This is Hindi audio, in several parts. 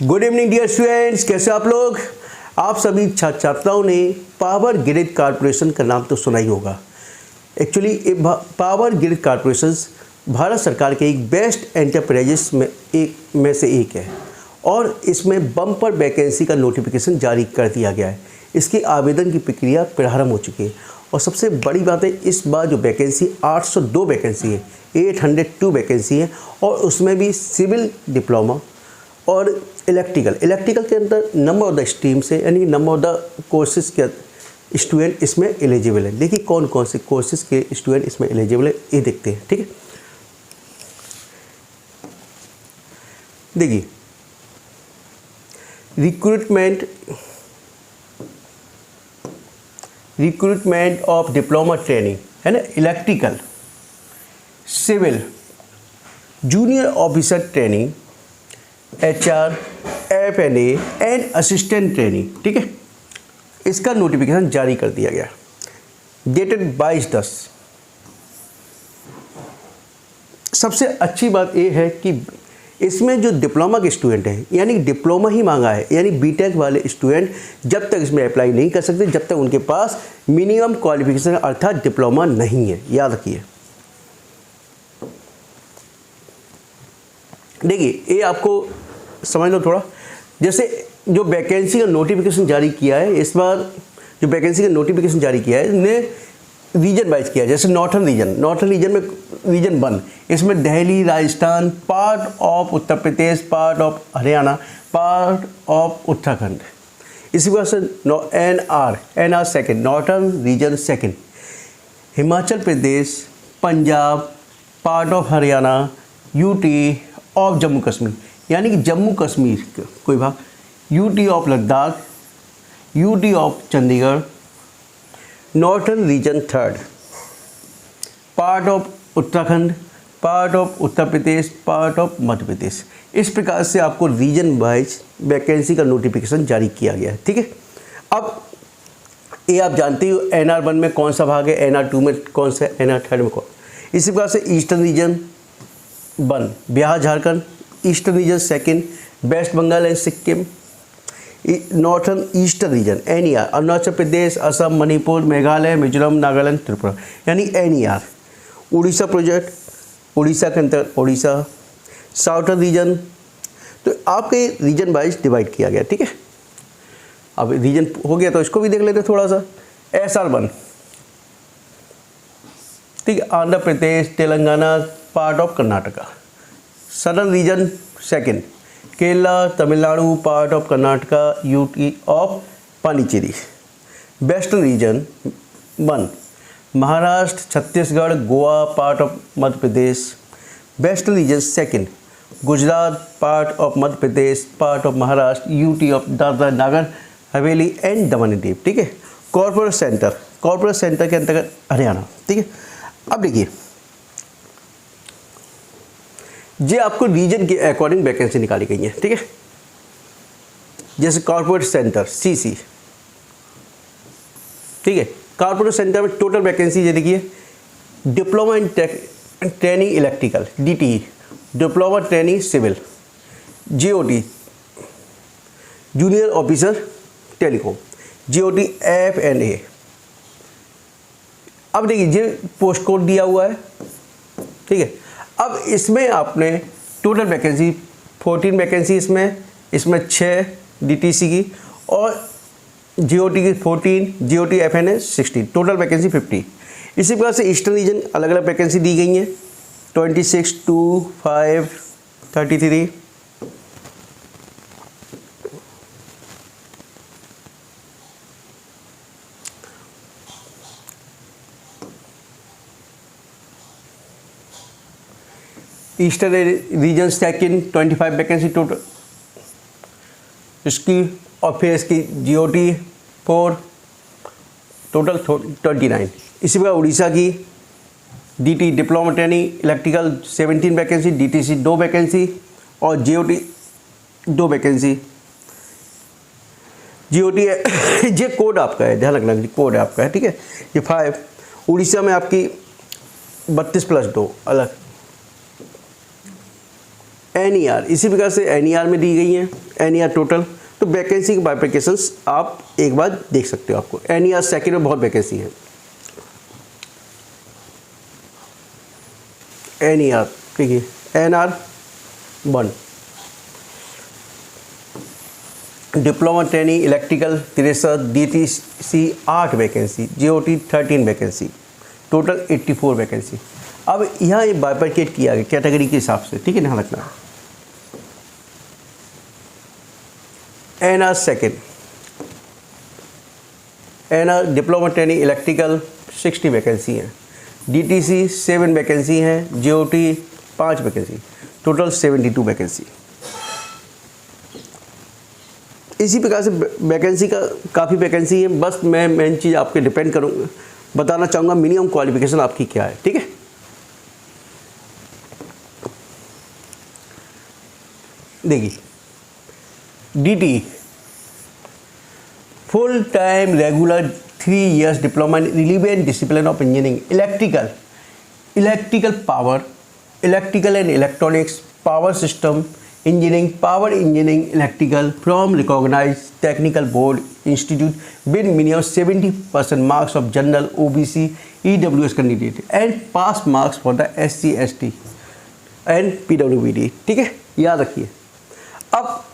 गुड इवनिंग डियर स्टूडेंट्स, कैसे आप लोग। आप सभी छात्राओं ने पावर ग्रिड कॉरपोरेशन का नाम तो सुना ही होगा। Actually power grid corporation Bharat सरकार के एक बेस्ट एंटरप्राइजेस में से एक है और इसमें बम्पर वैकेंसी का नोटिफिकेशन जारी कर दिया गया है। इसकी आवेदन की प्रक्रिया प्रारंभ हो चुकी है और सबसे बड़ी बात है, इस बार जो वैकेंसी 802 वैकेंसी है, 802 वैकेंसी है और उसमें भी सिविल डिप्लोमा और इलेक्ट्रिकल के अंदर नंबर ऑफ द स्ट्रीम से यानी नंबर ऑफ द कोर्सेज के स्टूडेंट इसमें एलिजिबल है। देखिए कौन कौन से कोर्सेज के स्टूडेंट इसमें एलिजिबल है ये देखते हैं। ठीक है, देखिए रिक्रूटमेंट ऑफ डिप्लोमा ट्रेनिंग है ना, electrical, civil, junior officer training, HR, FNA and assistant training. ठीक है, इसका नोटिफिकेशन जारी कर दिया गया, डेटेड 22/10। सबसे अच्छी बात यह है कि इसमें जो डिप्लोमा के स्टूडेंट हैं, यानी डिप्लोमा ही मांगा है, यानी बीटेक वाले स्टूडेंट जब तक इसमें अप्लाई नहीं कर सकते जब तक उनके पास मिनिमम क्वालिफिकेशन अर्थात डिप्लोमा नहीं है। याद रखिए। देखिए ये आपको समझ लो थोड़ा, जैसे जो वैकेंसी का नोटिफिकेशन जारी किया है, इस बार जो वैकेंसी का नोटिफिकेशन जारी किया है ने रीजन वाइज किया है। जैसे नॉर्थन रीजन में रीजन 1, इसमें Delhi, Rajasthan, part of Uttar Pradesh, part of Haryana, part of Uttarakhand. इसी वजह से NR second, northern region second, Himachal Pradesh, Punjab, part of Haryana, UT of Jammu Kashmir, यानी कि जम्मू कश्मीर कोई भाग, UT of Ladakh, UT of Chandigarh, northern region third, part of Uttarakhand, part of Uttar Pradesh, part of Madhya Pradesh. इस प्रकार से आपको रीजन वाइज वैकेंसी का नोटिफिकेशन जारी किया गया है। ठीक है, अब ये आप जानते हो NR1 में कौन सा भाग है, NR2 में कौन सा है, NR3 में कौन। इसी प्रकार से eastern region 1 Bihar Jharkhand, eastern region second West Bengal and Sikkim, northern eastern region NER Arunachal Pradesh, Assam, Manipur, Meghalaya, Mizoram, Nagaland, Tripura यानी NER। उड़ीसा प्रोजेक्ट, उड़ीसा के अंदर उड़ीसा, साउथर्न रीजन। तो आपके रीजन वाइज डिवाइड किया गया। ठीक है, अब रीजन हो गया तो इसको भी देख लेते थोड़ा सा। SR1, ठीक है, Andhra Pradesh, Telangana, part of Karnataka. Southern region second, Kerala, Tamil Nadu, part of Karnataka, UT of Pondicherry. Western region 1, Maharashtra, Chhattisgarh, Goa, part of Madhya Pradesh. Western region second, Gujarat, part of Madhya Pradesh, part of Maharashtra, UT of Dadra Nagar Haveli and Daman and Diu. ठीक है, कॉर्पोरेट सेंटर के अंतर्गत हरियाणा। ठीक है, अब देखिए ये आपको रीजन के अकॉर्डिंग वैकेंसी निकाली गई है। ठीक है, जैसे कॉर्पोरेट सेंटर CC, ठीक है, कॉर्पोरेट सेंटर में टोटल वैकेंसी ये देखिए, diploma in training electrical DTE, diploma training civil, GOT junior officer telecom, GOT FNA। अब देखिए ये पोस्ट कोड दिया हुआ है। ठीक है, अब इसमें आपने टोटल वैकेंसी 14 वैकेंसी इसमें 6 DTC की और GOT की 14, GOT FNA 16, टोटल वैकेंसी 50। इसी प्रकार से ईस्टर्न रीजन अलग अलग वैकेंसी दी गई हैं, 26, 2, 5, 33। Eastern region second 25 vacancy total इसकी, और फिर इसकी GOT 4 टोटल 29। इसी प्रकार उड़ीसा की DT diploma training electrical 17 vacancy, DTC 2 vacancy और GOT 2 वैकेंसी। GOT ये कोड आपका है, ध्यान रखना कोड है आपका है। ठीक है, ये 5। उड़ीसा में आपकी 32+2 अलग। NER, इसी प्रकार से NER में दी गई हैं, NER टोटल। तो वैकेंसी के बाइफिकेशंस आप एक बार देख सकते हो, आपको NER सेकेंड में बहुत वैकेंसी है। NER ठीक है, NR 1 diploma training electrical 63, DTC 8 vacancy, JOT 13 vacancy, total 84 vacancy. अब यहाँ ये बाइफरकेट किया गया कैटेगरी के हिसाब से, ठीक है, ध्यान रखना। NR second, NR diploma training electrical 60 vacancy है, DTC 7 वैकेंसी है, JOT 5 वैकेंसी, टोटल 72 वैकेंसी। इसी प्रकार से वैकेंसी का काफ़ी वैकेंसी है। बस मैं मेन चीज़ आपके डिपेंड करूँगा, बताना चाहूँगा मिनिमम क्वालिफिकेशन आपकी क्या है, ठीक है। देखिए DT full time regular 3 years diploma in relevant discipline of engineering electrical power, electrical and electronics, power system engineering, power engineering electrical from recognise technical board institute with minimum 70% marks of general OBC EWS candidate and pass marks for the SC ST एंड PWD, ठीक है, याद रखिए। अब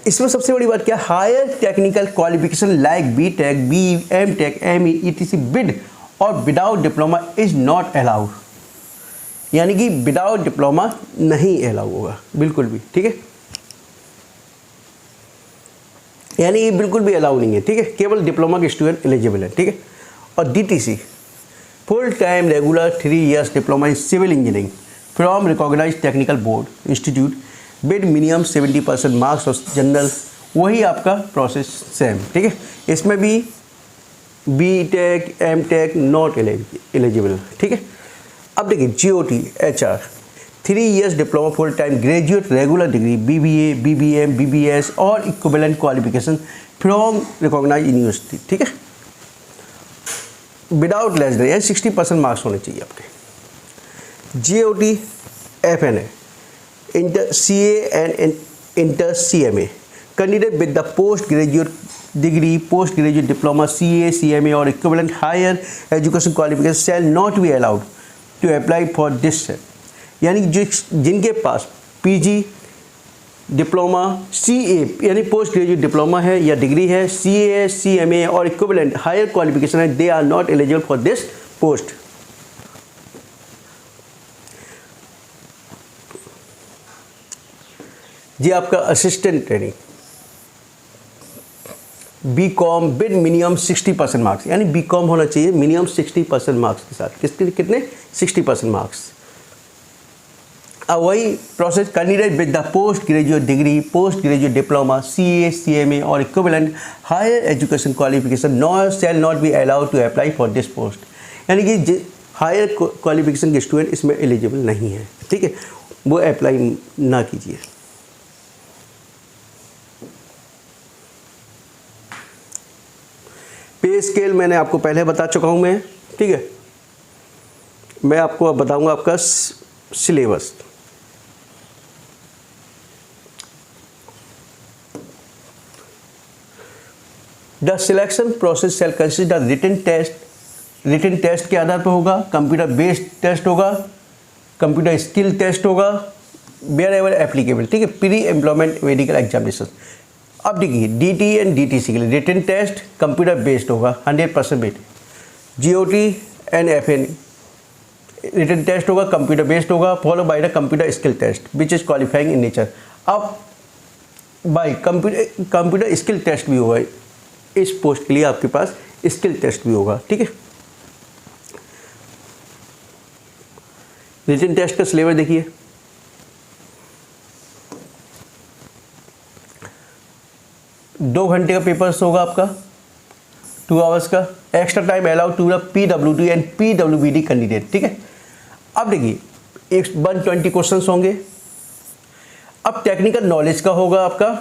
इसमें सबसे बड़ी बात क्या, higher technical qualification like BTech, M.Tech, ME, ETC with और without diploma is not allowed, यानी कि विदाउट डिप्लोमा नहीं अलाउ होगा बिल्कुल भी, ठीक है, यानी ये बिल्कुल भी अलाउ नहीं है, ठीक है, केवल डिप्लोमा के स्टूडेंट एलिजिबल है, ठीक है। और DTC full time regular 3 years diploma in civil engineering from recognise technical board institute with minimum 70% marks of general, वही आपका प्रोसेस सेम, ठीक है। इसमें भी BTech, M.Tech नॉट एलिजिबल, ठीक है। अब देखिए GOT HR 3 years diploma full time graduate regular degree BBA, BBM, BBS और equivalent qualification from recognise university, ठीक है, विदाउट लेस देन 60% मार्क्स होने चाहिए आपके। GOT FNA inter CA and inter CMA candidate with the post graduate degree, post graduate diploma CA, CMA और equivalent higher education qualification shall not be allowed to apply for this, यानी जिनके पास PG डिप्लोमा CA यानी पोस्ट ग्रेजुएट डिप्लोमा है या डिग्री है, CA, CMA और इक्विवेलेंट हायर क्वालिफिकेशन है, they are not eligible for this post. ये आपका assistant training BCom with minimum 60% marks, यानी BCom होना चाहिए मिनिमम 60% मार्क्स के साथ, कितने 60% मार्क्स। अब वही process candidate with the post graduate degree, post graduate diploma CA, CMA और equivalent higher education qualification shall not be allowed to apply for this post, यानी कि हायर क्वालिफिकेशन के स्टूडेंट इसमें एलिजिबल नहीं है, ठीक है, वो अप्लाई ना कीजिए। पे स्केल मैंने आपको पहले बता चुका हूँ मैं, ठीक है। मैं आपको अब बताऊंगा आपका syllabus. The selection process shall consist the written test के आधार पर होगा, कंप्यूटर बेस्ड टेस्ट होगा, कंप्यूटर स्किल टेस्ट होगा, वेयर एवर एप्लीकेबल, ठीक है, प्री एम्प्लॉयमेंट मेडिकल एग्जामिनेशन। अब देखिए DT एंड DTC के लिए रिटन टेस्ट कंप्यूटर बेस्ड होगा 100% बेट, GOT and FNA written test होगा कंप्यूटर बेस्ड होगा, follow by the computer skill test which is qualifying in nature. अब बाय कंप्यूटर स्किल टेस्ट भी होगा, इस पोस्ट के लिए आपके पास स्किल टेस्ट भी होगा, ठीक है। रिटन टेस्ट का सिलेबस देखिए, दो घंटे का पेपर्स होगा आपका, 2 hours का, extra time allowed to the PWD and PWBD candidate, ठीक है। अब देखिए 120 क्वेश्चंस होंगे। अब टेक्निकल नॉलेज का होगा आपका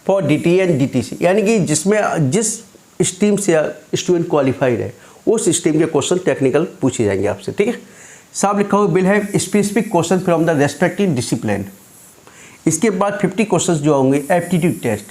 फॉर DT एंड DTC, यानी कि जिसमें जिस स्ट्रीम से स्टूडेंट क्वालिफाइड है उस स्ट्रीम के क्वेश्चन टेक्निकल पूछे जाएंगे आपसे, ठीक है। साफ लिखा हुआ will have specific question from the respective discipline, इसके बाद 50 क्वेश्चंस जो होंगे aptitude test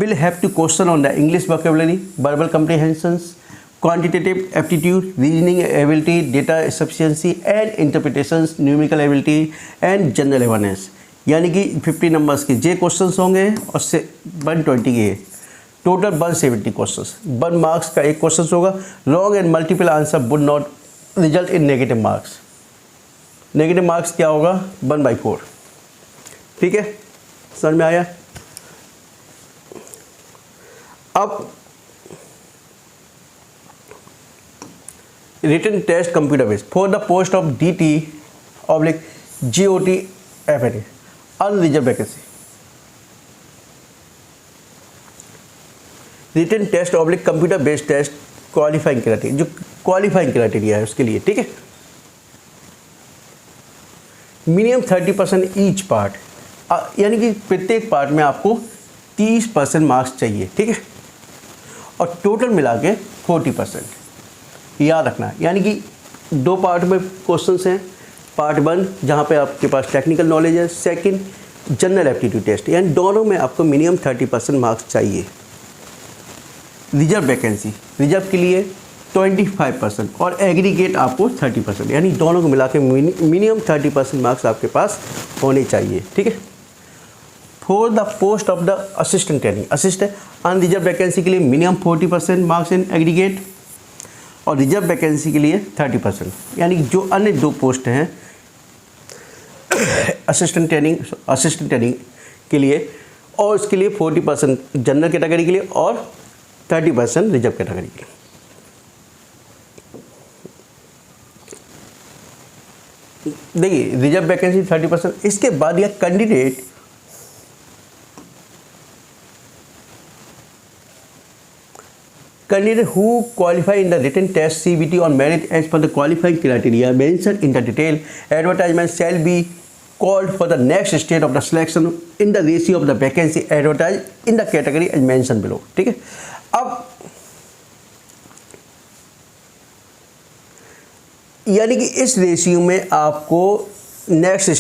will have two question on the English vocabulary, verbal comprehensions, quantitative aptitude, reasoning ability, data sufficiency and interpretations, numerical ability and general awareness. यानी कि 50 नंबर्स के जे क्वेश्चंस होंगे और 120 के टोटल 170 क्वेश्चंस। 1 मार्क्स का एक क्वेश्चन होगा। Wrong and multiple answer would not result in negative marks. Negative marks क्या होगा? 1/4। ठीक है, समझ में आया? अब written test computer based for the post of DT oblique GOT FNA unreserved vacancy. Written test oblique computer based test qualifying criteria, जो क्वालिफाइंग क्राइटेरिया है उसके लिए। ठीक है, मिनिमम 30% ईच पार्ट, यानी कि प्रत्येक पार्ट में आपको 30% मार्क्स चाहिए। ठीक है, और टोटल मिला के 40%। याद रखना, यानी कि 2 पार्ट में क्वेश्चंस हैं। पार्ट 1 जहाँ पे आपके पास टेक्निकल नॉलेज है, सेकंड जनरल एप्टीट्यूड टेस्ट, यानी दोनों में आपको मिनिमम 30% मार्क्स चाहिए। रिजर्व वैकेंसी, रिजर्व के लिए 25% और एग्रीगेट आपको 30%, यानी दोनों को मिला के मिनिमम 30% मार्क्स आपके पास होने चाहिए। ठीक है, for the post of the assistant training, assistant unreserved vacancy के लिए मिनिमम 40% मार्क्स इन एग्रीगेट और रिजर्व वैकेंसी के लिए 30%, यानी जो अन्य 2 पोस्ट हैं असिस्टेंट ट्रेनिंग के लिए, और उसके लिए 40% जनरल कैटेगरी के लिए और 30% रिजर्व कैटेगरी के लिए। देखिए, रिजर्व वैकेंसी 30%। इसके बाद यह candidate who qualify in the written test CBT on merit as per the qualifying criteria mentioned in the detail advertisement shall be called for the next stage of the selection in the ratio of the vacancy advertised in the category as mentioned below। ठीक है, अब यानी कि इस रेशियो में आपको नेक्स्ट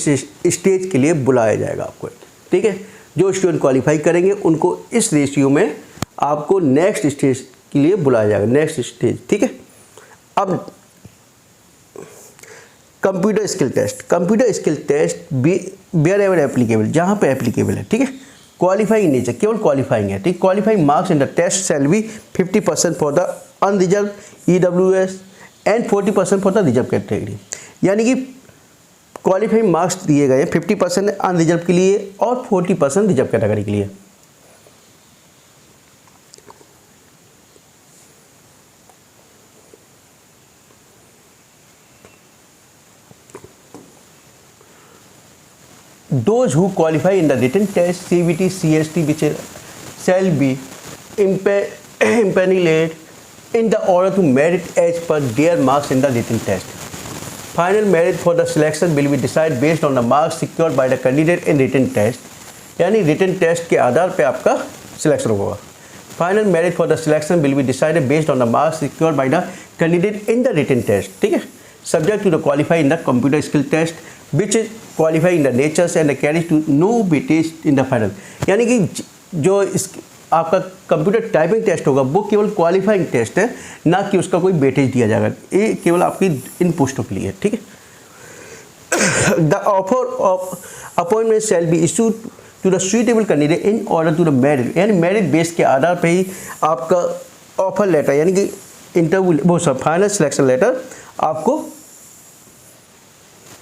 स्टेज के लिए बुलाया जाएगा आपको। ठीक है, जो स्टूडेंट क्वालिफाई करेंगे उनको इस रेशियो में आपको नेक्स्ट स्टेज के लिए बुलाया जाएगा, नेक्स्ट स्टेज। ठीक है, अब computer skill test wherever applicable, जहाँ पे एप्लीकेबल है। ठीक है, क्वालिफाइंग नेचर, केवल क्वालिफाइंग है। ठीक, qualifying marks in the test shall be 50% for the unreserved EWS and 40% for the reserved category. यानी कि क्वालिफाइंग मार्क्स दिए गए 50% अनरिजर्व के लिए और 40% रिजर्व कैटेगरी के लिए। Those who qualify in the written test CBT CST which shall be impaneled in the order to merit as per their marks in the written test. Final merit for the selection will be decided based on the marks secured by the candidate in written test. यानी written test के आधार पे आपका सिलेक्शन होगा। Final merit for the selection will be decided based on the marks secured by the candidate in the written test। ठीक है, subject to the qualify in the computer skill test which is qualify in the natures and carries to no weightage in the final। यानी कि जो इस आपका कंप्यूटर टाइपिंग टेस्ट होगा वो केवल क्वालिफाइंग टेस्ट है, ना कि उसका कोई वेटेज दिया जाएगा। ये केवल आपकी इन पोस्टों के लिए। ठीक है, the offer of appointment shall be issued to the suitable candidate in order to the merit, यानी मेरिट बेस के आधार पर ही आपका ऑफर लेटर यानी कि इंटरव्यू वो सब फाइनल सिलेक्शन लेटर आपको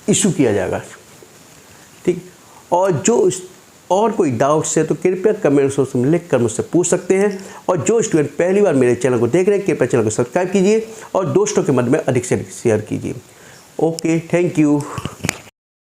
इशू किया जाएगा। ठीक, और कोई डाउट्स है तो कृपया कमेंट बॉक्स में लिख कर मुझसे पूछ सकते हैं। और जो स्टूडेंट पहली बार मेरे चैनल को देख रहे हैं कृपया चैनल को सब्सक्राइब कीजिए और दोस्तों के मध्य में अधिक से अधिक शेयर कीजिए। Okay, thank you.